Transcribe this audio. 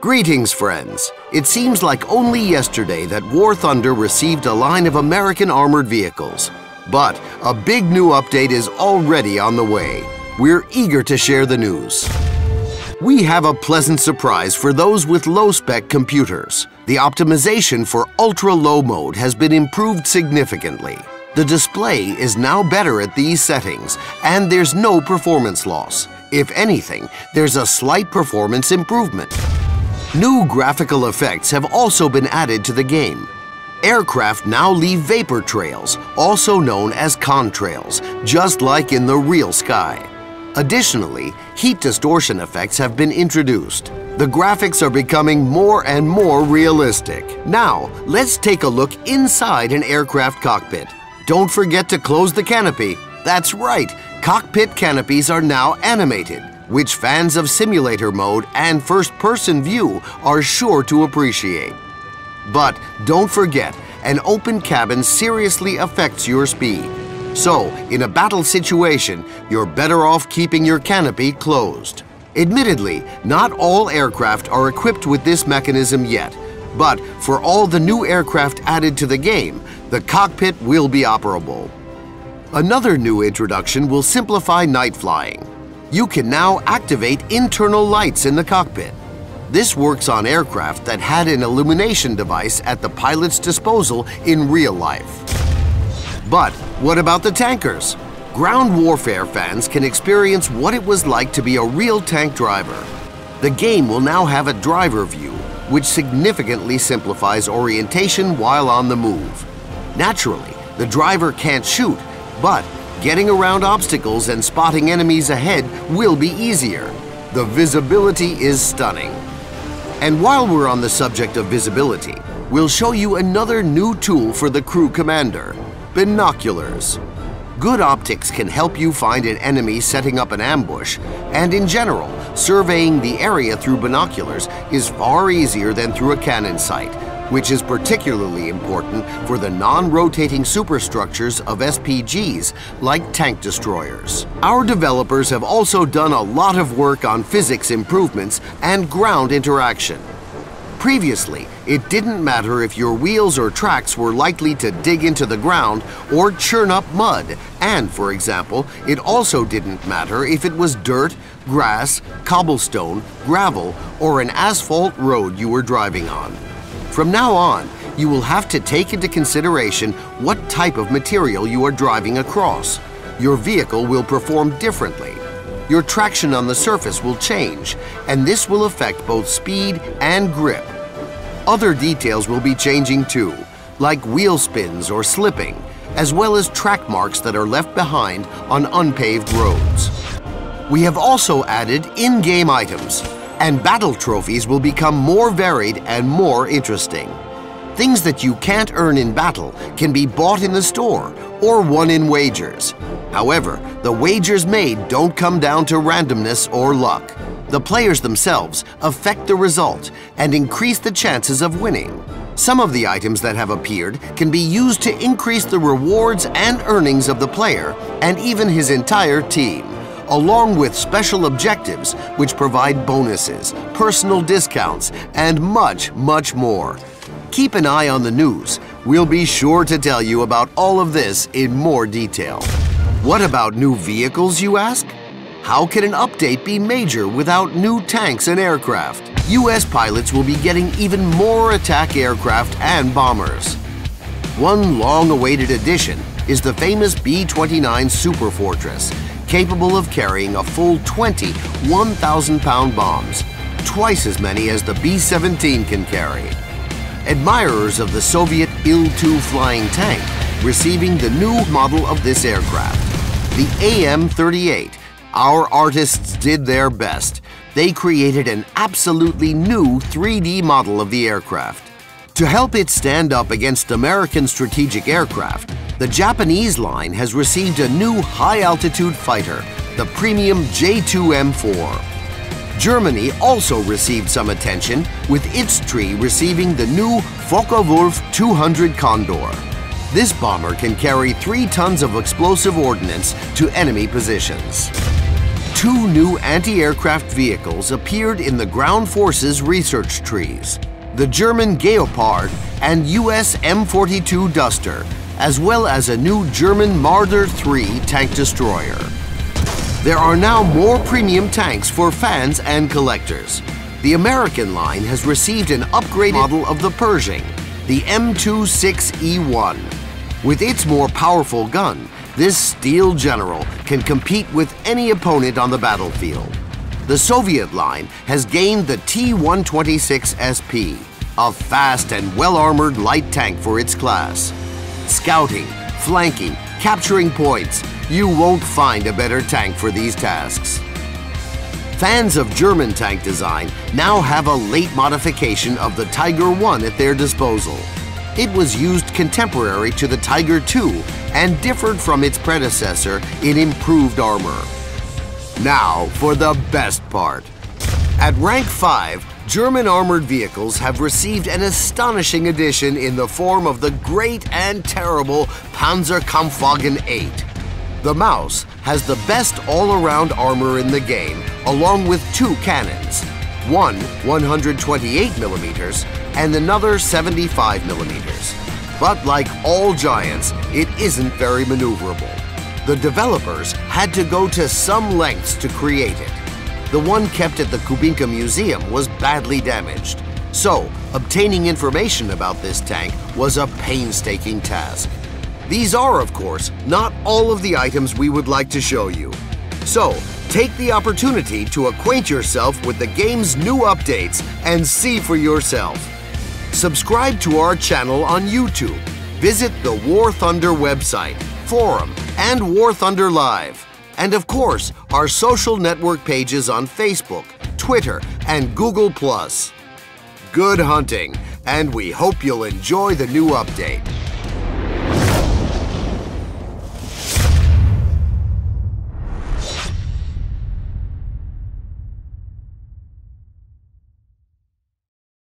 Greetings, friends. It seems like only yesterday that War Thunder received a line of American armored vehicles. But a big new update is already on the way. We're eager to share the news. We have a pleasant surprise for those with low-spec computers. The optimization for ultra-low mode has been improved significantly. The display is now better at these settings, and there's no performance loss. If anything, there's a slight performance improvement. New graphical effects have also been added to the game. Aircraft now leave vapor trails, also known as contrails, just like in the real sky. Additionally, heat distortion effects have been introduced. The graphics are becoming more and more realistic. Now, let's take a look inside an aircraft cockpit. Don't forget to close the canopy. That's right, cockpit canopies are now animated, which fans of simulator mode and first-person view are sure to appreciate. But don't forget, an open cabin seriously affects your speed. So, in a battle situation, you're better off keeping your canopy closed. Admittedly, not all aircraft are equipped with this mechanism yet, but for all the new aircraft added to the game, the cockpit will be operable. Another new introduction will simplify night flying. You can now activate internal lights in the cockpit. This works on aircraft that had an illumination device at the pilot's disposal in real life. But what about the tankers? Ground warfare fans can experience what it was like to be a real tank driver. The game will now have a driver view, which significantly simplifies orientation while on the move. Naturally, the driver can't shoot, but getting around obstacles and spotting enemies ahead will be easier. The visibility is stunning. And while we're on the subject of visibility, we'll show you another new tool for the crew commander: binoculars. Good optics can help you find an enemy setting up an ambush, and in general, surveying the area through binoculars is far easier than through a cannon sight, which is particularly important for the non-rotating superstructures of SPGs like tank destroyers. Our developers have also done a lot of work on physics improvements and ground interaction. Previously, it didn't matter if your wheels or tracks were likely to dig into the ground or churn up mud, and, for example, it also didn't matter if it was dirt, grass, cobblestone, gravel, or an asphalt road you were driving on. From now on, you will have to take into consideration what type of material you are driving across. Your vehicle will perform differently. Your traction on the surface will change, and this will affect both speed and grip. Other details will be changing too, like wheel spins or slipping, as well as track marks that are left behind on unpaved roads. We have also added in-game items, and battle trophies will become more varied and more interesting. Things that you can't earn in battle can be bought in the store or won in wagers. However, the wagers made don't come down to randomness or luck. The players themselves affect the result and increase the chances of winning. Some of the items that have appeared can be used to increase the rewards and earnings of the player and even his entire team, along with special objectives which provide bonuses, personal discounts, and much, much more. Keep an eye on the news. We'll be sure to tell you about all of this in more detail. What about new vehicles, you ask? How can an update be major without new tanks and aircraft? US pilots will be getting even more attack aircraft and bombers. One long-awaited addition is the famous B-29 Super Fortress, capable of carrying a full 20 1,000-pound bombs, twice as many as the B-17 can carry. Admirers of the Soviet Il-2 flying tank receiving the new model of this aircraft, the AM-38. Our artists did their best. They created an absolutely new 3D model of the aircraft. To help it stand up against American strategic aircraft, the Japanese line has received a new high-altitude fighter, the premium J2M4. Germany also received some attention, with its tree receiving the new Focke-Wulf 200 Condor. This bomber can carry 3 tons of explosive ordnance to enemy positions. Two new anti-aircraft vehicles appeared in the ground forces research trees: the German Geopard and US M42 Duster, as well as a new German Marder III tank destroyer. There are now more premium tanks for fans and collectors. The American line has received an upgraded model of the Pershing, the M26E1. With its more powerful gun, this steel general can compete with any opponent on the battlefield. The Soviet line has gained the T-126SP, a fast and well-armored light tank for its class. Scouting, flanking, capturing points, you won't find a better tank for these tasks. Fans of German tank design now have a late modification of the Tiger I at their disposal. It was used contemporary to the Tiger II and differed from its predecessor in improved armor. Now for the best part. At rank 5, German armored vehicles have received an astonishing addition in the form of the great and terrible Panzerkampfwagen VIII. The Maus has the best all-around armor in the game, along with two cannons, one 128mm and another 75mm. But like all giants, it isn't very maneuverable. The developers had to go to some lengths to create it. The one kept at the Kubinka Museum was badly damaged, so obtaining information about this tank was a painstaking task. These are, of course, not all of the items we would like to show you. So, take the opportunity to acquaint yourself with the game's new updates and see for yourself. Subscribe to our channel on YouTube. Visit the War Thunder website, forum, and War Thunder Live. And of course, our social network pages on Facebook, Twitter, and Google+. Good hunting, and we hope you'll enjoy the new update.